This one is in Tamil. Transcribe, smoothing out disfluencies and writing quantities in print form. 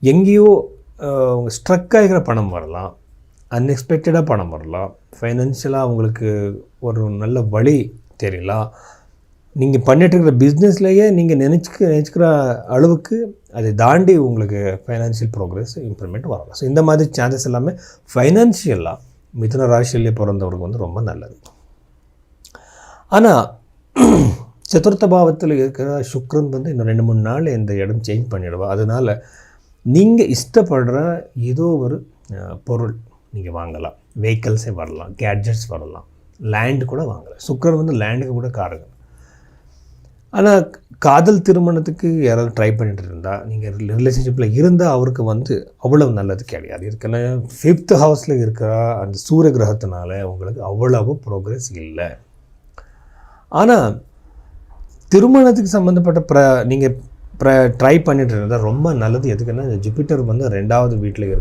எங்கேயோ ஸ்ட்ரக் ஆகிற பணம் வரலாம், அன்எக்ஸ்பெக்டடாக பணம் வரலாம், ஃபைனான்ஷியலாக உங்களுக்கு ஒரு நல்ல வழி தெரியலாம். நீங்கள் பண்ணிகிட்ருக்கிற பிஸ்னஸ்லேயே நீங்கள் நினச்சிக்கிற அளவுக்கு அதை தாண்டி உங்களுக்கு ஃபைனான்ஷியல் ப்ரோக்ரஸ் இம்ப்ரூவ்மெண்ட் வரலாம். ஸோ இந்த மாதிரி சான்சஸ் எல்லாமே ஃபைனான்ஷியலாக மிதுன ராசியிலே பிறந்தவருக்கு வந்து ரொம்ப நல்லது. ஆனால் சதுர்த்த பாவத்தில் இருக்கிற சுக்ரன் வந்து இன்னும் 2-3 நாள் இந்த இடம் சேஞ்ச் பண்ணிடுவா. அதனால் நீங்கள் இஷ்டப்படுற ஏதோ ஒரு பொருள் நீங்கள் வாங்கலாம், வெஹிக்கல்ஸே வரலாம், கேட்ஜெட்ஸ் வரலாம், லேண்டு கூட வாங்கலாம். சுக்ரன் வந்து லேண்டுக்கு கூட காரகம். ஆனால் காதல் திருமணத்துக்கு யாராவது ட்ரை பண்ணிட்டு இருந்தால், நீங்கள் ரிலேஷன்ஷிப்பில் இருந்தால் அவருக்கு வந்து அவ்வளவு நல்லது கிடையாது. இருக்குன்னா 5th ஹவுஸில் இருக்கிற அந்த சூரிய கிரகத்தினால உங்களுக்கு அவ்வளவு ப்ரோக்ரஸ் இல்லை. ஆனால் திருமணத்துக்கு சம்மந்தப்பட்ட நீங்கள் ட்ரை பண்ணிட்டு இருந்தால் ரொம்ப நல்லது. எதுக்குன்னா ஜூபிட்டர் வந்து 2வது வீட்டில் இருக்குது.